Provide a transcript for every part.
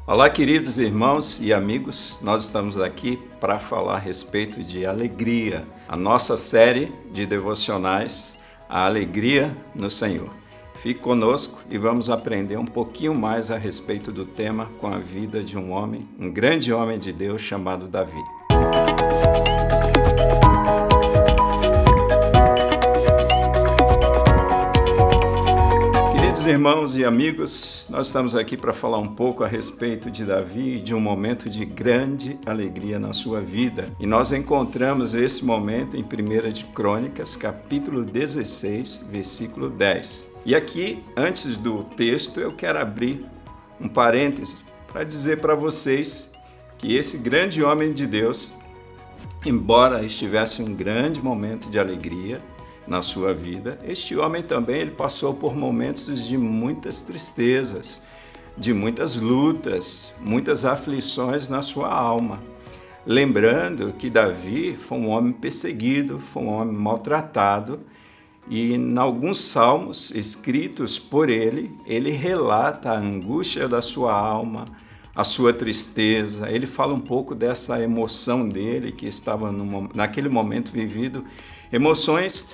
Olá, queridos irmãos e amigos, nós estamos aqui para falar a respeito de alegria, a nossa série de devocionais, a alegria no Senhor. Fique conosco e vamos aprender um pouquinho mais a respeito do tema com a vida de um homem, um grande homem de Deus chamado Davi. Queridos irmãos e amigos, nós estamos aqui para falar um pouco a respeito de Davi e de um momento de grande alegria na sua vida. E nós encontramos esse momento em 1 de Crônicas, capítulo 16, versículo 10. E aqui, antes do texto, eu quero abrir um parêntese para dizer para vocês que esse grande homem de Deus, embora estivesse em um grande momento de alegria na sua vida, este homem também ele passou por momentos de muitas tristezas, de muitas lutas, muitas aflições na sua alma. Lembrando que Davi foi um homem perseguido, foi um homem maltratado, e em alguns salmos escritos por ele, ele relata a angústia da sua alma, a sua tristeza. Ele fala um pouco dessa emoção dele, que estava naquele momento vivido, emoções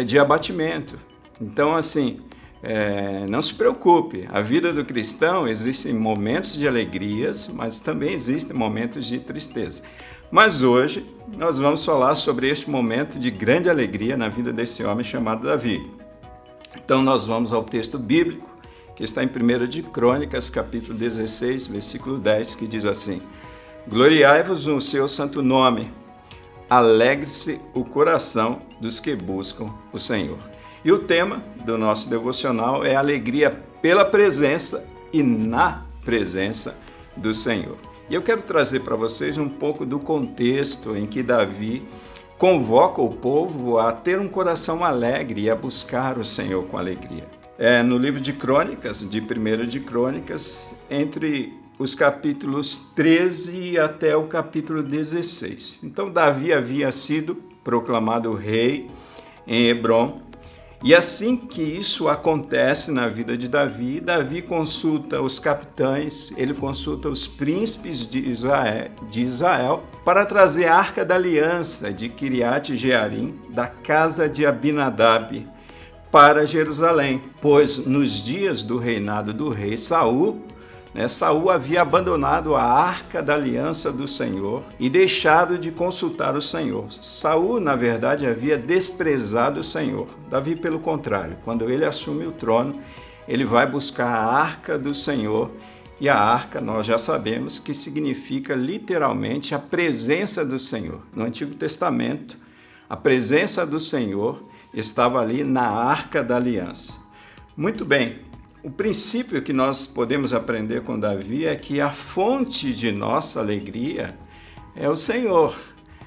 de abatimento. Então, assim, não se preocupe, a vida do cristão existem momentos de alegrias, mas também existem momentos de tristeza. Mas hoje nós vamos falar sobre este momento de grande alegria na vida desse homem chamado Davi. Então nós vamos ao texto bíblico, que está em 1 de Crônicas, capítulo 16, versículo 10, que diz assim: Gloriai-vos no seu santo nome, alegre-se o coração dos que buscam o Senhor. E o tema do nosso devocional é alegria pela presença e na presença do Senhor. E eu quero trazer para vocês um pouco do contexto em que Davi convoca o povo a ter um coração alegre e a buscar o Senhor com alegria. No livro de Crônicas, de 1 de Crônicas, entre os capítulos 13 até o capítulo 16. Então, Davi havia sido proclamado rei em Hebrom, e assim que isso acontece na vida de Davi, Davi consulta os capitães, ele consulta os príncipes de Israel para trazer a Arca da Aliança de Kiriat Jearim, da casa de Abinadab, para Jerusalém, pois nos dias do reinado do rei Saul, Saul havia abandonado a Arca da Aliança do Senhor e deixado de consultar o Senhor. Saul, na verdade, havia desprezado o Senhor. Davi, pelo contrário, quando ele assume o trono, ele vai buscar a Arca do Senhor, e a Arca, nós já sabemos que significa literalmente a presença do Senhor. No Antigo Testamento, a presença do Senhor estava ali na Arca da Aliança. Muito bem. O princípio que nós podemos aprender com Davi é que a fonte de nossa alegria é o Senhor,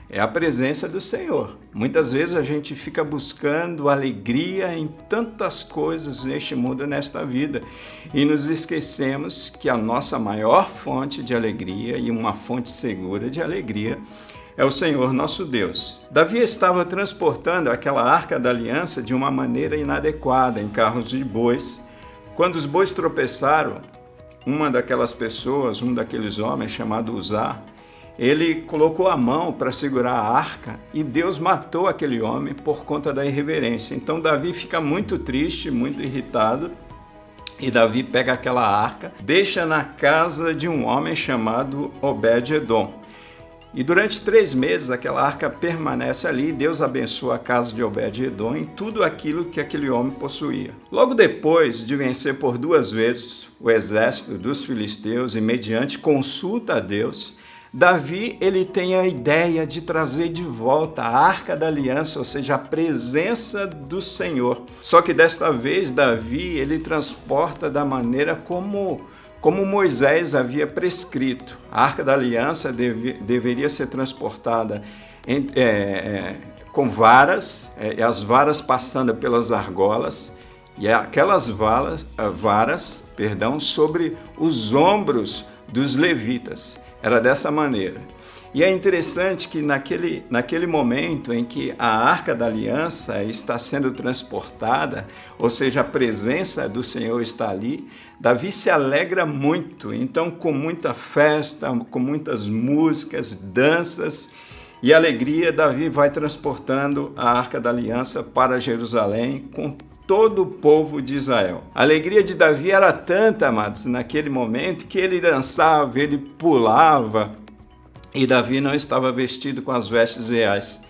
é a presença do Senhor. Muitas vezes a gente fica buscando alegria em tantas coisas neste mundo, nesta vida, e nos esquecemos que a nossa maior fonte de alegria e uma fonte segura de alegria é o Senhor nosso Deus. Davi estava transportando aquela Arca da Aliança de uma maneira inadequada, em carros de bois. Quando os bois tropeçaram, uma daquelas pessoas, um daqueles homens chamado Uzá, ele colocou a mão para segurar a arca e Deus matou aquele homem por conta da irreverência. Então Davi fica muito triste, muito irritado, e Davi pega aquela arca, deixa na casa de um homem chamado Obed-edom. E durante 3 meses aquela arca permanece ali, e Deus abençoa a casa de Obed-edom em tudo aquilo que aquele homem possuía. Logo depois de vencer por 2 vezes o exército dos filisteus e mediante consulta a Deus, Davi ele tem a ideia de trazer de volta a Arca da Aliança, ou seja, a presença do Senhor. Só que desta vez Davi ele transporta da maneira como Moisés havia prescrito. A Arca da Aliança deveria ser transportada com varas, as varas passando pelas argolas, e aquelas varas sobre os ombros dos levitas. Era dessa maneira. E é interessante que naquele momento em que a Arca da Aliança está sendo transportada, ou seja, a presença do Senhor está ali, Davi se alegra muito. Então, com muita festa, com muitas músicas, danças e alegria, Davi vai transportando a Arca da Aliança para Jerusalém com todo o povo de Israel. A alegria de Davi era tanta, amados, naquele momento, que ele dançava, ele pulava, e Davi não estava vestido com as vestes reais.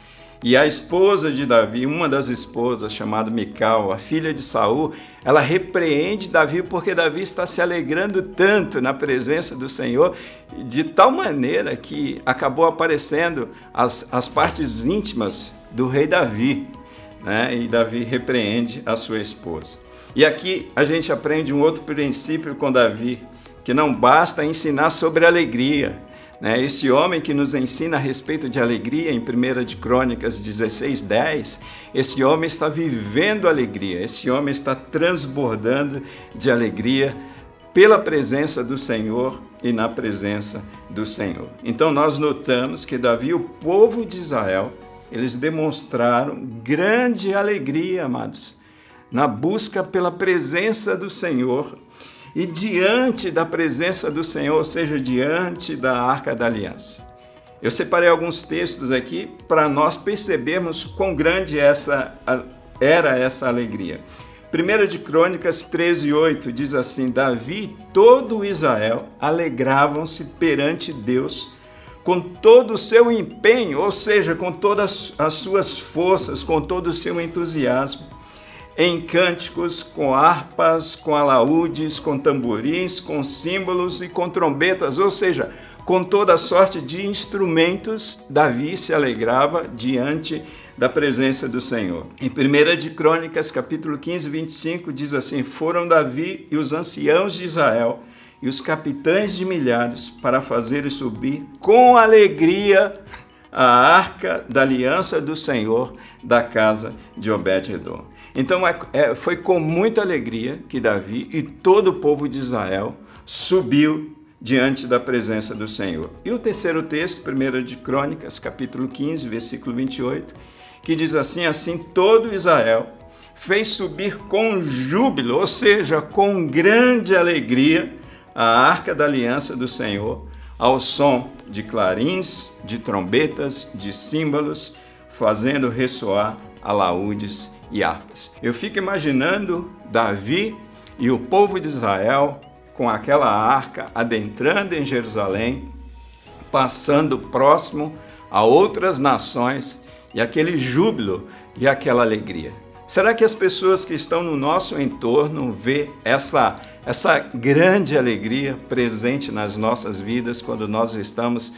E a esposa de Davi, uma das esposas, chamada Mical, a filha de Saul, ela repreende Davi porque Davi está se alegrando tanto na presença do Senhor, de tal maneira que acabou aparecendo as partes íntimas do rei Davi, né? E Davi repreende a sua esposa. E aqui a gente aprende um outro princípio com Davi, que não basta ensinar sobre alegria, né? Esse homem que nos ensina a respeito de alegria em 1 de Crônicas 16:10, esse homem está vivendo alegria, esse homem está transbordando de alegria pela presença do Senhor e na presença do Senhor. Então nós notamos que Davi e o povo de Israel, eles demonstraram grande alegria, amados, na busca pela presença do Senhor. E diante da presença do Senhor, ou seja, diante da Arca da Aliança. Eu separei alguns textos aqui para nós percebermos quão grande era essa alegria. 1 de Crônicas 13:8 diz assim: Davi e todo Israel alegravam-se perante Deus com todo o seu empenho, ou seja, com todas as suas forças, com todo o seu entusiasmo, em cânticos, com harpas, com alaúdes, com tamborins, com símbolos e com trombetas, ou seja, com toda sorte de instrumentos, Davi se alegrava diante da presença do Senhor. Em 1 de Crônicas, capítulo 15, 25, diz assim: Foram Davi e os anciãos de Israel e os capitães de milhares para fazerem subir com alegria a arca da aliança do Senhor da casa de Obed-edom. Então foi com muita alegria que Davi e todo o povo de Israel subiu diante da presença do Senhor. E o terceiro texto, 1 de Crônicas, capítulo 15, versículo 28, que diz assim: Assim todo Israel fez subir com júbilo, ou seja, com grande alegria, a arca da aliança do Senhor, ao som de clarins, de trombetas, de símbolos, fazendo ressoar alaúdes e harpas. Eu fico imaginando Davi e o povo de Israel com aquela arca adentrando em Jerusalém, passando próximo a outras nações, e aquele júbilo e aquela alegria. Será que as pessoas que estão no nosso entorno vê essa grande alegria presente nas nossas vidas quando nós estamos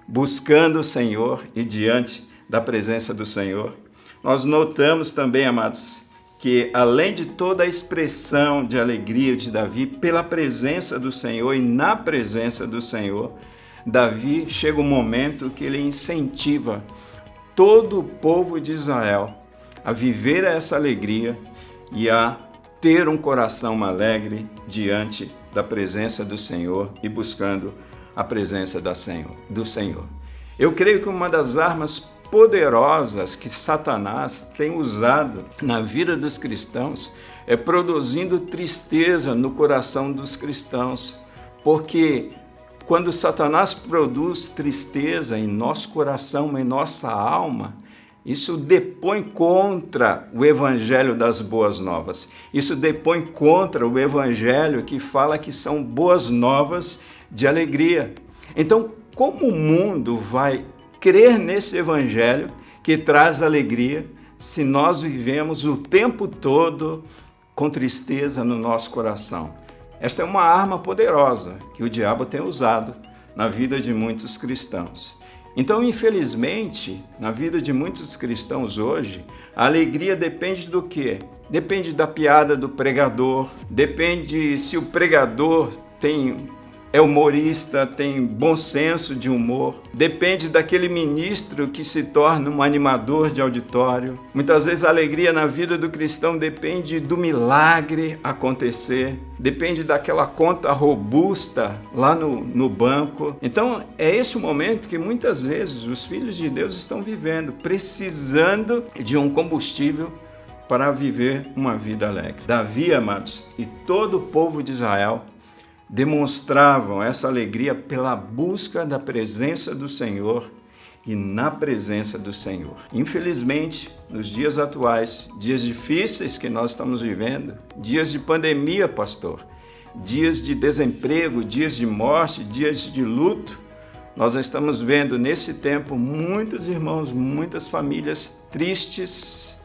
buscando o Senhor e diante da presença do Senhor? Nós notamos também, amados, que além de toda a expressão de alegria de Davi pela presença do Senhor e na presença do Senhor, Davi chega um momento que ele incentiva todo o povo de Israel a viver essa alegria e a ter um coração alegre diante da presença do Senhor e buscando a presença do Senhor. Eu creio que uma das armas poderosas que Satanás tem usado na vida dos cristãos é produzindo tristeza no coração dos cristãos, porque quando Satanás produz tristeza em nosso coração, em nossa alma, isso depõe contra o evangelho das boas novas. Isso depõe contra o evangelho que fala que são boas novas de alegria. Então, como o mundo vai crer nesse evangelho que traz alegria se nós vivemos o tempo todo com tristeza no nosso coração? Esta é uma arma poderosa que o diabo tem usado na vida de muitos cristãos. Então, infelizmente, na vida de muitos cristãos hoje, a alegria depende do quê? Depende da piada do pregador, depende se o pregador tem é humorista, tem bom senso de humor. Depende daquele ministro que se torna um animador de auditório. Muitas vezes a alegria na vida do cristão depende do milagre acontecer. Depende daquela conta robusta lá no banco. Então, é esse o momento que muitas vezes os filhos de Deus estão vivendo, precisando de um combustível para viver uma vida alegre. Davi, amados, e todo o povo de Israel demonstravam essa alegria pela busca da presença do Senhor e na presença do Senhor. Infelizmente, nos dias atuais, dias difíceis que nós estamos vivendo, dias de pandemia, pastor, dias de desemprego, dias de morte, dias de luto, nós estamos vendo nesse tempo muitos irmãos, muitas famílias tristes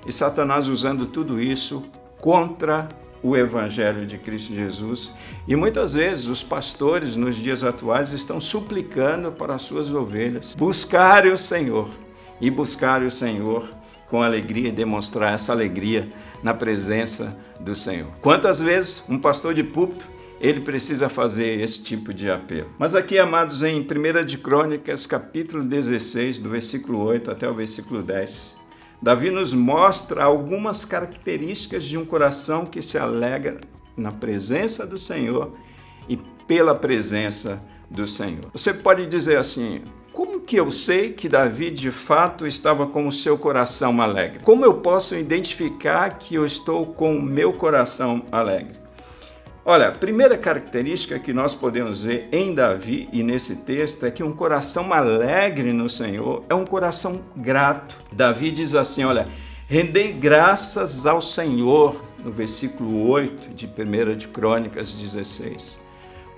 e Satanás usando tudo isso contra o Evangelho de Cristo Jesus. E muitas vezes os pastores nos dias atuais estão suplicando para as suas ovelhas buscarem o Senhor e buscarem o Senhor com alegria e demonstrar essa alegria na presença do Senhor. Quantas vezes um pastor de púlpito ele precisa fazer esse tipo de apelo? Mas aqui, amados, em 1 de Crônicas, capítulo 16, do versículo 8 até o versículo 10, Davi nos mostra algumas características de um coração que se alegra na presença do Senhor e pela presença do Senhor. Você pode dizer assim: como que eu sei que Davi de fato estava com o seu coração alegre? Como eu posso identificar que eu estou com o meu coração alegre? Olha, a primeira característica que nós podemos ver em Davi e nesse texto é que um coração alegre no Senhor é um coração grato. Davi diz assim, olha, rendei graças ao Senhor, no versículo 8 de 1 de Crônicas 16.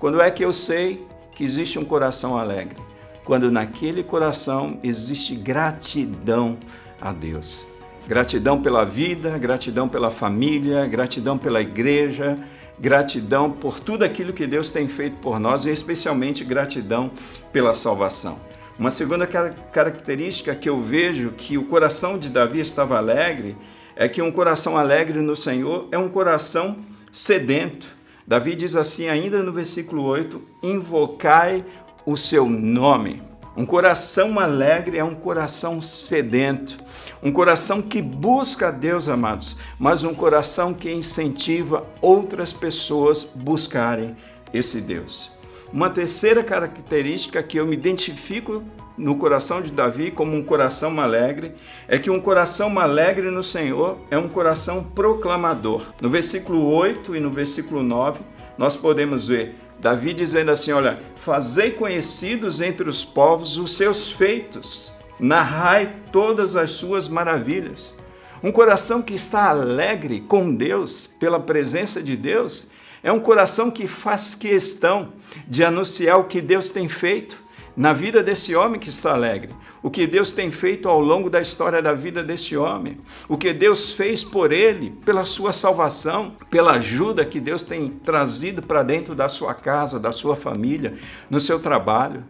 Quando é que eu sei que existe um coração alegre? Quando naquele coração existe gratidão a Deus. Gratidão pela vida, gratidão pela família, gratidão pela igreja, gratidão por tudo aquilo que Deus tem feito por nós e especialmente gratidão pela salvação. Uma segunda característica que eu vejo que o coração de Davi estava alegre é que um coração alegre no Senhor é um coração sedento. Davi diz assim ainda no versículo 8, invocai o seu nome. Um coração alegre é um coração sedento, um coração que busca a Deus, amados, mas um coração que incentiva outras pessoas buscarem esse Deus. Uma terceira característica que eu me identifico no coração de Davi como um coração alegre é que um coração alegre no Senhor é um coração proclamador. No versículo 8 e no versículo 9, nós podemos ver Davi dizendo assim, olha, fazei conhecidos entre os povos os seus feitos, narrai todas as suas maravilhas. Um coração que está alegre com Deus, pela presença de Deus, é um coração que faz questão de anunciar o que Deus tem feito na vida desse homem que está alegre, o que Deus tem feito ao longo da história da vida desse homem, o que Deus fez por ele, pela sua salvação, pela ajuda que Deus tem trazido para dentro da sua casa, da sua família, no seu trabalho.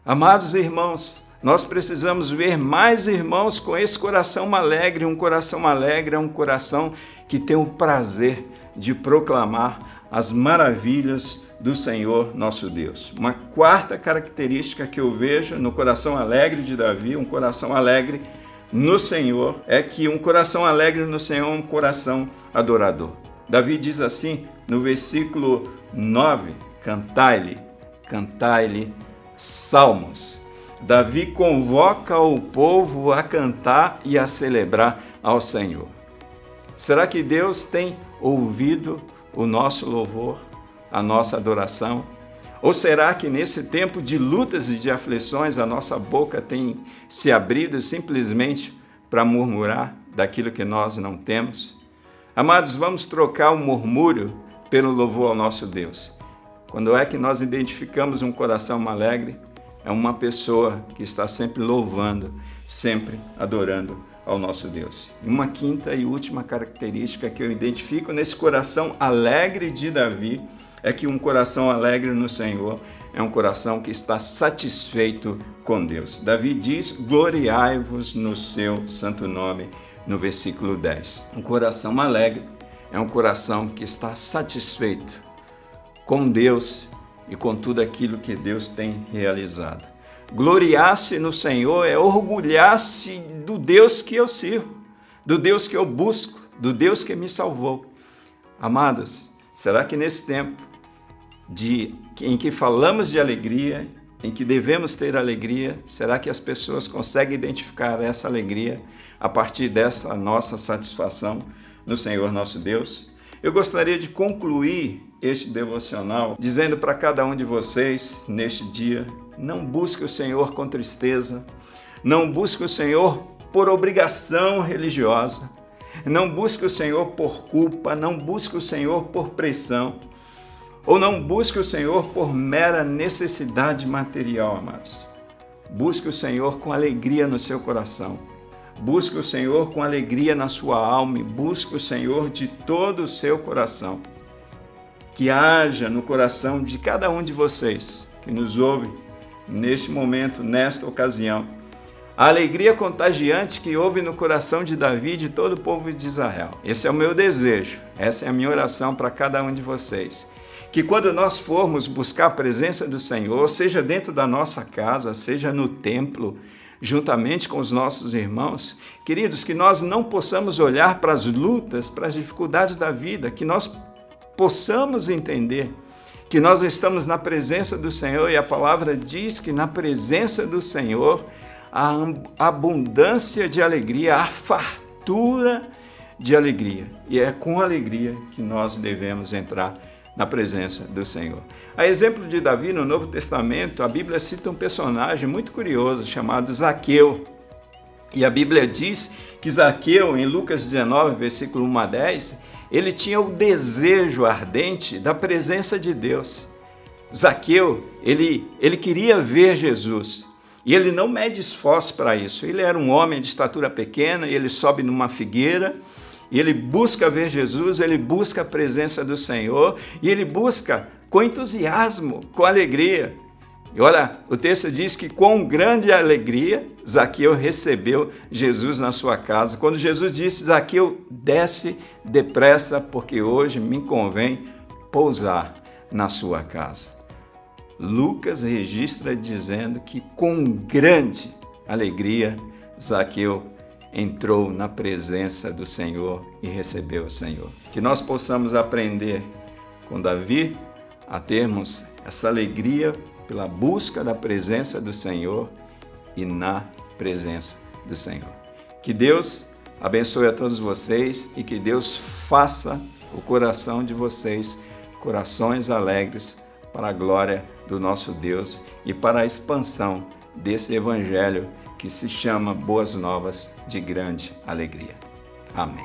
Amados irmãos, nós precisamos ver mais irmãos com esse coração alegre. Um coração alegre é um coração que tem o prazer de proclamar as maravilhas do Senhor nosso Deus. Uma quarta característica que eu vejo no coração alegre de Davi, um coração alegre no Senhor, é que um coração alegre no Senhor é um coração adorador. Davi diz assim no versículo 9, cantai-lhe salmos. Davi convoca o povo a cantar e a celebrar ao Senhor. Será que Deus tem ouvido o nosso louvor, a nossa adoração? Ou será que nesse tempo de lutas e de aflições a nossa boca tem se abrido simplesmente para murmurar daquilo que nós não temos? Amados, vamos trocar o murmúrio pelo louvor ao nosso Deus. Quando é que nós identificamos um coração alegre? É uma pessoa que está sempre louvando, sempre adorando ao nosso Deus. E uma quinta e última característica que eu identifico nesse coração alegre de Davi é que um coração alegre no Senhor é um coração que está satisfeito com Deus. Davi diz, gloriai-vos no seu santo nome, no versículo 10. Um coração alegre é um coração que está satisfeito com Deus e com tudo aquilo que Deus tem realizado. Gloriar-se no Senhor é orgulhar-se do Deus que eu sirvo, do Deus que eu busco, do Deus que me salvou. Amados, será que nesse tempo em que falamos de alegria, em que devemos ter alegria, será que as pessoas conseguem identificar essa alegria a partir dessa nossa satisfação no Senhor nosso Deus? Eu gostaria de concluir este devocional dizendo para cada um de vocês, neste dia, não busque o Senhor com tristeza, não busque o Senhor por obrigação religiosa, não busque o Senhor por culpa, não busque o Senhor por pressão, ou não busque o Senhor por mera necessidade material, amados. Busque o Senhor com alegria no seu coração. Busque o Senhor com alegria na sua alma e busque o Senhor de todo o seu coração. Que haja no coração de cada um de vocês que nos ouve neste momento, nesta ocasião, a alegria contagiante que houve no coração de Davi e de todo o povo de Israel. Esse é o meu desejo, essa é a minha oração para cada um de vocês. Que quando nós formos buscar a presença do Senhor, seja dentro da nossa casa, seja no templo, juntamente com os nossos irmãos, queridos, que nós não possamos olhar para as lutas, para as dificuldades da vida, que nós possamos entender que nós estamos na presença do Senhor e a palavra diz que na presença do Senhor há abundância de alegria, há fartura de alegria. E é com alegria que nós devemos entrar na presença do Senhor. A exemplo de Davi, no Novo Testamento, a Bíblia cita um personagem muito curioso chamado Zaqueu. E a Bíblia diz que Zaqueu, em Lucas 19, versículo 1 a 10, ele tinha o desejo ardente da presença de Deus. Zaqueu, ele queria ver Jesus. E ele não mede esforço para isso. Ele era um homem de estatura pequena e ele sobe numa figueira e ele busca ver Jesus, ele busca a presença do Senhor e ele busca com entusiasmo, com alegria. E olha, o texto diz que com grande alegria, Zaqueu recebeu Jesus na sua casa. Quando Jesus disse, Zaqueu, desce depressa, porque hoje me convém pousar na sua casa. Lucas registra dizendo que com grande alegria, Zaqueu entrou na presença do Senhor e recebeu o Senhor. Que nós possamos aprender com Davi a termos essa alegria pela busca da presença do Senhor e na presença do Senhor. Que Deus abençoe a todos vocês e que Deus faça o coração de vocês corações alegres para a glória do nosso Deus e para a expansão desse evangelho que se chama Boas Novas de grande alegria. Amém.